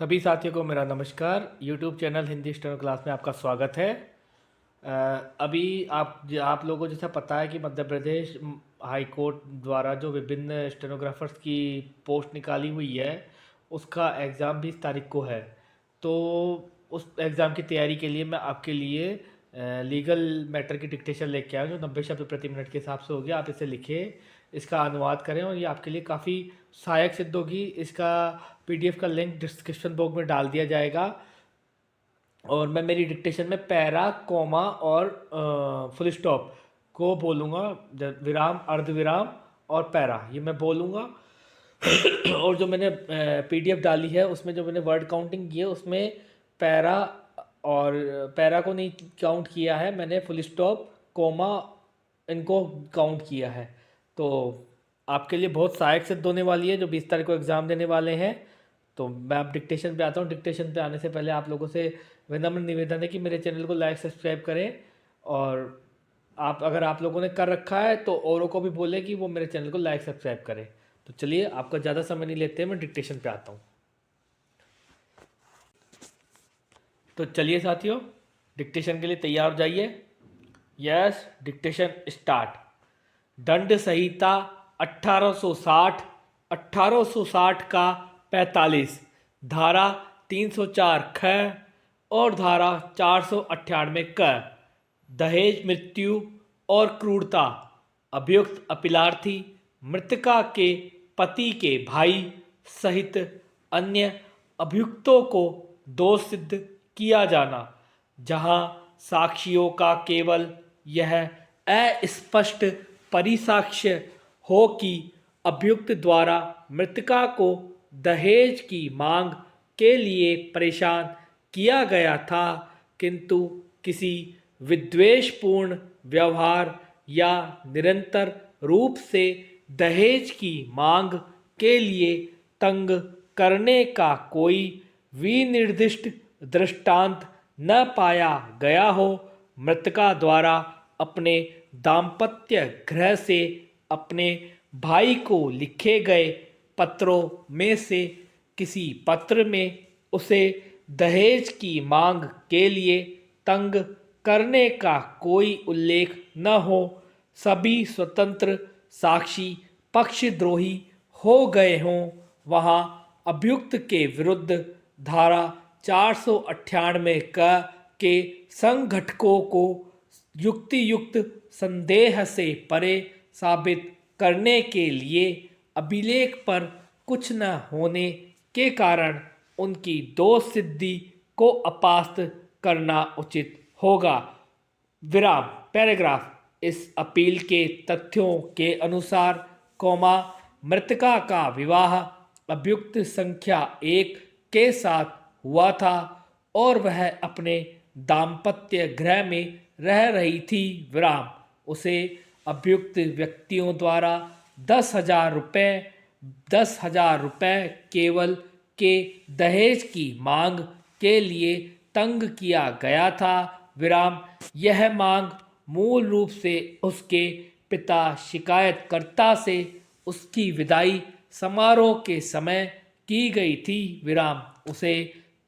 सभी साथियों को मेरा नमस्कार। YouTube channel Hindi steno class में आपका स्वागत है। अभी आप लोगों को जैसा पता है कि मध्य प्रदेश हाई कोर्ट द्वारा जो विभिन्न स्टेनोग्राफर्स की पोस्ट निकाली हुई है, उसका एग्ज़ाम 20 तारीख को है। तो उस एग्ज़ाम की तैयारी के लिए मैं आपके लिए लीगल मैटर की डिक्टेशन लेके आया हूँ, जो 90 शब्द प्रति मिनट के हिसाब से होगी। आप इसे लिखें, इसका अनुवाद करें और ये आपके लिए काफ़ी सहायक सिद्ध होगी। इसका पीडीएफ का लिंक डिस्क्रिप्शन बॉक्स में डाल दिया जाएगा। और मैं मेरी डिक्टेशन में पैरा, कॉमा और फुल स्टॉप को बोलूँगा, विराम, अर्धविराम और पैरा, ये मैं बोलूँगा। और जो मैंने पीडीएफ डाली है उसमें जो मैंने वर्ड काउंटिंग की है, उसमें पैरा और पैरा को नहीं काउंट किया है मैंने, फुल स्टॉप, कॉमा, इनको काउंट किया है। तो आपके लिए बहुत सहायक सिद्ध होने वाली है जो 20 तारीख को एग्ज़ाम देने वाले हैं। तो मैं अब डिक्टेशन पे आता हूँ। डिक्टेशन पे आने से पहले आप लोगों से विनम्र निवेदन है कि मेरे चैनल को लाइक सब्सक्राइब करें, और अगर आप लोगों ने कर रखा है तो औरों को भी बोले कि वो मेरे चैनल को लाइक सब्सक्राइब करें। तो चलिए, आपका ज़्यादा समय नहीं लेते, मैं डिक्टेशन पे आता हूँ। तो चलिए साथियों, डिक्टेशन के लिए तैयार हो जाइए। Yes, dictation start. दंड संहिता 1860, 1860 का 45, धारा 304 ख और धारा 498 क, दहेज, मृत्यु और क्रूरता। अभियुक्त अपीलार्थी मृतका के पति के भाई सहित अन्य अभियुक्तों को दोष सिद्ध किया जाना, जहां साक्षियों का केवल यह अस्पष्ट परिसाक्ष्य हो कि अभियुक्त द्वारा मृतका को दहेज की मांग के लिए परेशान किया गया था, किंतु किसी विद्वेषपूर्ण व्यवहार या निरंतर रूप से दहेज की मांग के लिए तंग करने का कोई विनिर्दिष्ट दृष्टांत न पाया गया हो। मृतका द्वारा अपने दाम्पत्य गृह से अपने भाई को लिखे गए पत्रों में से किसी पत्र में उसे दहेज की मांग के लिए तंग करने का कोई उल्लेख न हो। सभी स्वतंत्र साक्षी पक्षद्रोही हो गए हों। वहाँ अभियुक्त के विरुद्ध धारा 498 क के संघटकों को युक्तियुक्त संदेह से परे साबित करने के लिए अभिलेख पर कुछ न होने के कारण उनकी दोष सिद्धि को अपास्त करना उचित होगा। विराम, पैराग्राफ। इस अपील के तथ्यों के अनुसार, कौमा, मृतका का विवाह अभियुक्त संख्या 1 के साथ हुआ था और वह अपने दाम्पत्य गृह में रह रही थी। विराम, उसे अभियुक्त व्यक्तियों द्वारा 10,000 रुपये केवल के दहेज की मांग के लिए तंग किया गया था। विराम, यह मांग मूल रूप से उसके पिता शिकायतकर्ता से उसकी विदाई समारोह के समय की गई थी। विराम, उसे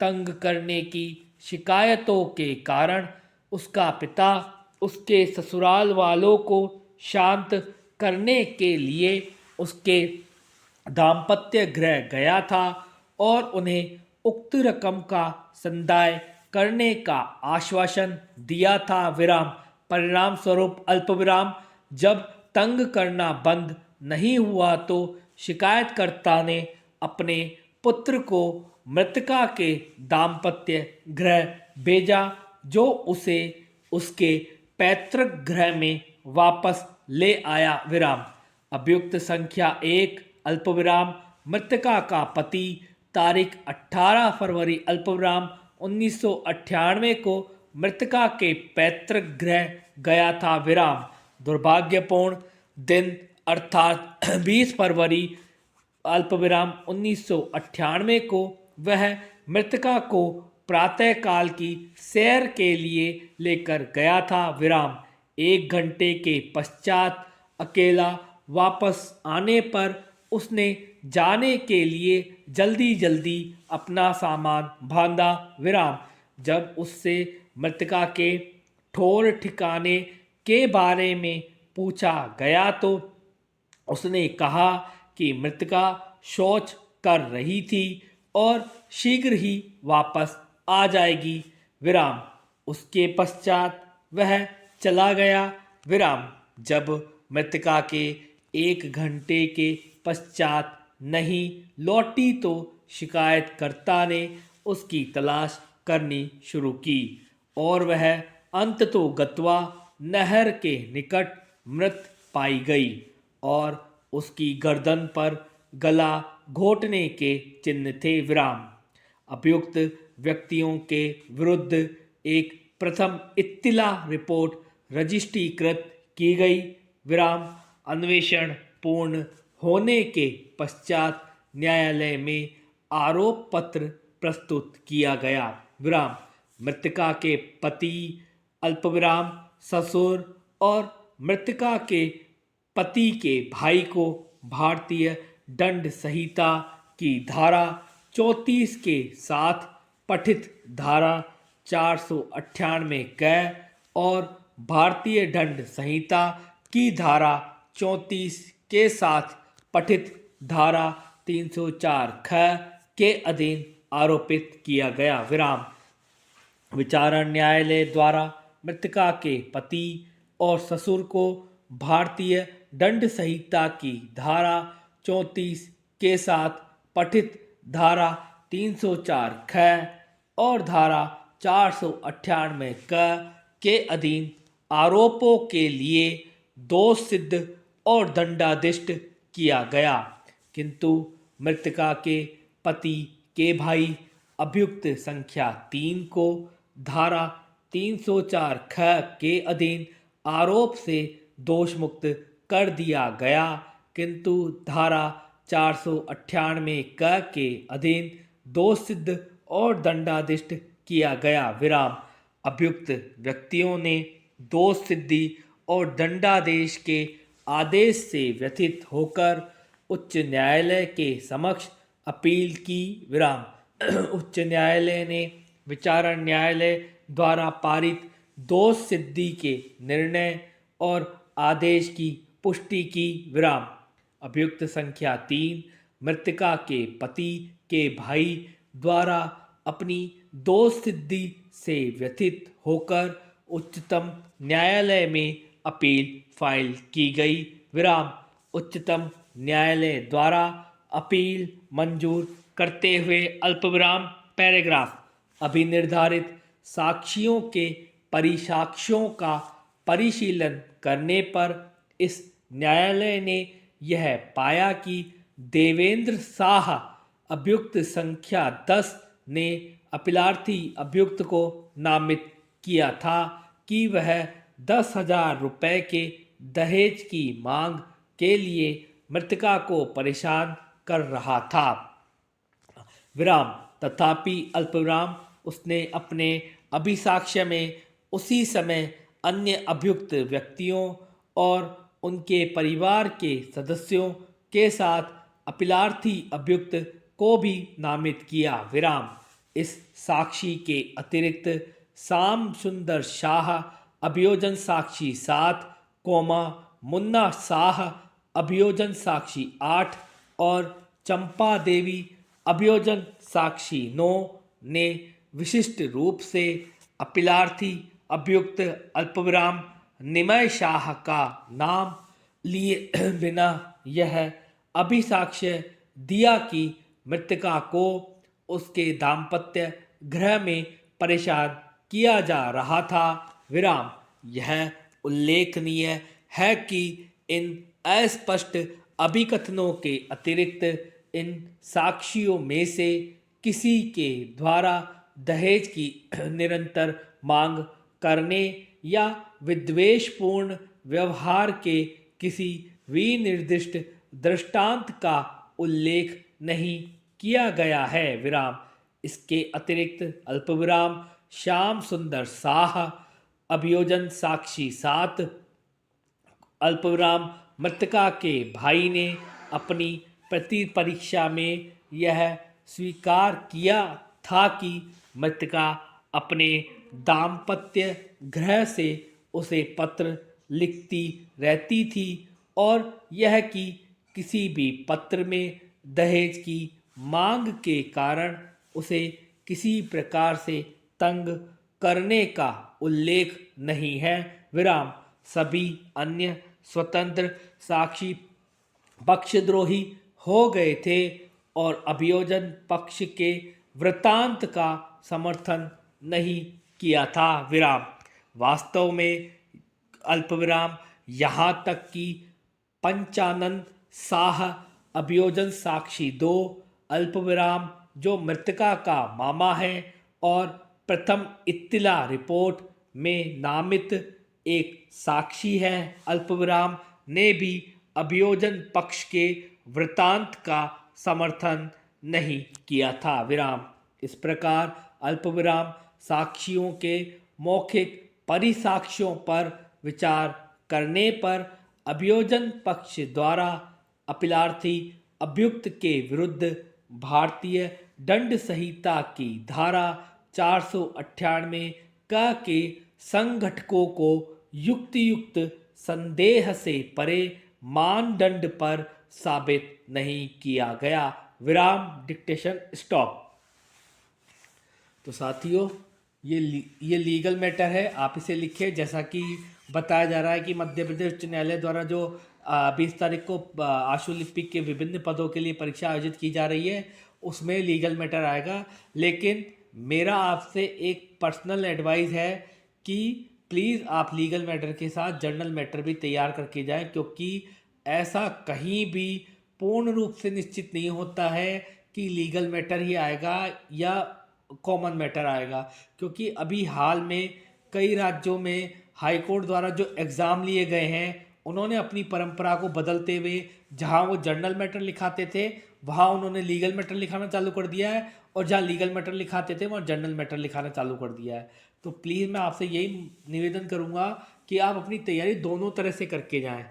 तंग करने की शिकायतों के कारण उसका पिता उसके ससुराल वालों को शांत करने के लिए उसके दाम्पत्य गृह गया था और उन्हें उक्त रकम का संदाय करने का आश्वासन दिया था। विराम, परिणाम स्वरूप अल्पविराम, जब तंग करना बंद नहीं हुआ तो शिकायतकर्ता ने अपने पुत्र को मृतका के दाम्पत्य गृह भेजा, जो उसे उसके पैतृक गृह में वापस ले आया। विराम, अभियुक्त संख्या 1 अल्पविराम, मृतका का पति तारीख 18 फरवरी अल्पविराम 1998 को मृतका के पैतृक गृह गया था। विराम, दुर्भाग्यपूर्ण दिन अर्थात 20 फरवरी अल्पविराम 1998 को वह मृतका को प्रातःकाल की सैर के लिए लेकर गया था। विराम, 1 घंटे के पश्चात अकेला वापस आने पर उसने जाने के लिए जल्दी जल्दी अपना सामान बांधा। विराम। जब उससे मृतका के ठौर ठिकाने के बारे में पूछा गया तो उसने कहा कि मृतका शौच कर रही थी और शीघ्र ही वापस आ जाएगी। विराम। उसके पश्चात वह चला गया। विराम। जब मृतका के 1 घंटे के पश्चात नहीं लौटी तो शिकायतकर्ता ने उसकी तलाश करनी शुरू की और वह अंततोगत्वा नहर के निकट मृत पाई गई और उसकी गर्दन पर गला घोटने के चिन्ह थे। विराम। अभियुक्त व्यक्तियों के विरुद्ध एक प्रथम इत्तिला रिपोर्ट रजिस्ट्रीकृत की गई। विराम। अन्वेषण पूर्ण होने के पश्चात न्यायालय में आरोप पत्र प्रस्तुत किया गया। विराम। मृतका के पति, अल्पविराम ससुर और मृतका के पति के भाई को भारतीय दंड संहिता की धारा 34 के साथ पठित धारा 498 क और भारतीय दंड संहिता की धारा 34 के साथ पठित धारा 304 ख के अधीन आरोपित किया गया। विराम। विचारण न्यायालय द्वारा मृतका के पति और ससुर को भारतीय दंड संहिता की धारा 34 के साथ पठित धारा 304 ख और धारा 498 क के अधीन आरोपों के लिए दोष सिद्ध और दंडादिष्ट किया गया, किंतु मृतका के पति के भाई अभियुक्त संख्या 3 को धारा 304 ख के अधीन आरोप से दोषमुक्त कर दिया गया, किंतु धारा 498 क के अधीन दोष सिद्ध और दंडादिष्ट किया गया। विराम। अभियुक्त व्यक्तियों ने दोष सिद्धि और दंडादेश के आदेश से व्यथित होकर उच्च न्यायालय के समक्ष अपील की। विराम। उच्च न्यायालय ने विचारण न्यायालय द्वारा पारित दोष सिद्धि के निर्णय और आदेश की पुष्टि की। विराम। अभियुक्त संख्या 3 मृतका के पति के भाई द्वारा अपनी दोष सिद्धि से व्यथित होकर उच्चतम न्यायालय में अपील फाइल की गई। विराम। उच्चतम न्यायालय द्वारा अपील मंजूर करते हुए अल्पविराम पैराग्राफ अभिनिर्धारित साक्षियों के परिसाक्ष्यों का परिशीलन करने पर इस न्यायालय ने यह पाया कि देवेंद्र साह अभियुक्त संख्या 10 ने अपीलार्थी अभियुक्त को नामित किया था कि वह 10,000 रुपये के दहेज की मांग के लिए मृतका को परेशान कर रहा था। विराम। तथापि अल्पविराम उसने अपने अभिसाक्ष्य में उसी समय अन्य अभियुक्त व्यक्तियों और उनके परिवार के सदस्यों के साथ अपीलार्थी अभियुक्त को भी नामित किया। विराम। इस साक्षी के अतिरिक्त शाम सुंदर शाह अभियोजन साक्षी 7, मुन्ना शाह अभियोजन साक्षी 8 और चंपा देवी अभियोजन साक्षी 9 ने विशिष्ट रूप से अपीलार्थी अभियुक्त अल्पविराम निमय शाह का नाम लिए बिना यह अभिसाक्ष्य दिया कि मृतका को उसके दाम्पत्य गृह में परेशान किया जा रहा था। विराम। यह उल्लेखनीय है कि इन अस्पष्ट अभिकथनों के अतिरिक्त इन साक्षियों में से किसी के द्वारा दहेज की निरंतर मांग करने या विद्वेषपूर्ण व्यवहार के किसी विनिर्दिष्ट दृष्टांत का उल्लेख नहीं किया गया है। विराम। इसके अतिरिक्त अल्पविराम श्याम सुंदर शाह अभियोजन साक्षी 7 अल्पविराम मृतका के भाई ने अपनी प्रति परीक्षा में यह स्वीकार किया था कि मृतका अपने दाम्पत्य गृह से उसे पत्र लिखती रहती थी और यह कि किसी भी पत्र में दहेज की मांग के कारण उसे किसी प्रकार से तंग करने का उल्लेख नहीं है। विराम। सभी अन्य स्वतंत्र साक्षी पक्षद्रोही हो गए थे और अभियोजन पक्ष के वृत्तांत का समर्थन नहीं किया था। विराम। वास्तव में अल्पविराम यहाँ तक कि पंचानन शाह अभियोजन साक्षी 2 अल्पविराम जो मृतका का मामा है और प्रथम इत्तिला रिपोर्ट में नामित एक साक्षी है अल्पविराम ने भी अभियोजन पक्ष के वृत्तांत का समर्थन नहीं किया था। विराम। इस प्रकार अल्पविराम साक्षियों के मौखिक परिसाक्ष्यों पर विचार करने पर अभियोजन पक्ष द्वारा अपीलार्थी अभियुक्त के विरुद्ध भारतीय दंड संहिता की धारा 498 का के संघटकों को युक्तियुक्त संदेह से परे मानदंड पर साबित नहीं किया गया। विराम। Dictation stop. तो साथियों ये लीगल मैटर है, आप इसे लिखें। जैसा कि बताया जा रहा है कि मध्य प्रदेश उच्च न्यायालय द्वारा जो 20 तारीख को आशुलिपिक के विभिन्न पदों के लिए परीक्षा आयोजित की जा रही है उसमें लीगल मैटर आएगा। लेकिन मेरा आपसे एक पर्सनल एडवाइस है कि प्लीज़ आप लीगल मैटर के साथ जर्नल मैटर भी तैयार करके जाएं, क्योंकि ऐसा कहीं भी पूर्ण रूप से निश्चित नहीं होता है कि लीगल मैटर ही आएगा या कॉमन मैटर आएगा। क्योंकि अभी हाल में कई राज्यों में हाई कोर्ट द्वारा जो एग्ज़ाम लिए गए हैं उन्होंने अपनी परंपरा को बदलते हुए जहां वो जर्नल मैटर लिखाते थे वहां उन्होंने लीगल मैटर लिखाना चालू कर दिया है और जहां लीगल मैटर लिखाते थे वहां जर्नल मैटर लिखाना चालू कर दिया है। तो प्लीज़ मैं आपसे यही निवेदन करूंगा कि आप अपनी तैयारी दोनों तरह से करके जाएं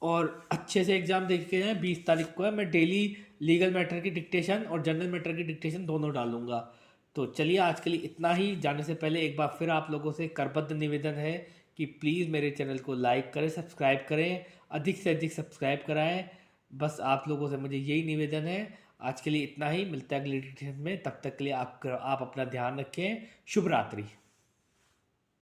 और अच्छे से एग्ज़ाम देख के जाएं। 20 तारीख को है, मैं डेली लीगल मैटर की डिक्टेशन और जनरल मैटर की डिक्टेशन दोनों डालूंगा। तो चलिए आज के लिए इतना ही। जाने से पहले एक बार फिर आप लोगों से करबद्ध निवेदन है कि प्लीज़ मेरे चैनल को लाइक करें, सब्सक्राइब करें, अधिक से अधिक सब्सक्राइब कराएं। बस आप लोगों से मुझे यही निवेदन है। आज के लिए इतना ही, मिलता है अगली डिक्टेशन में। तब तक के लिए आप अपना ध्यान रखें। शुभ रात्रि।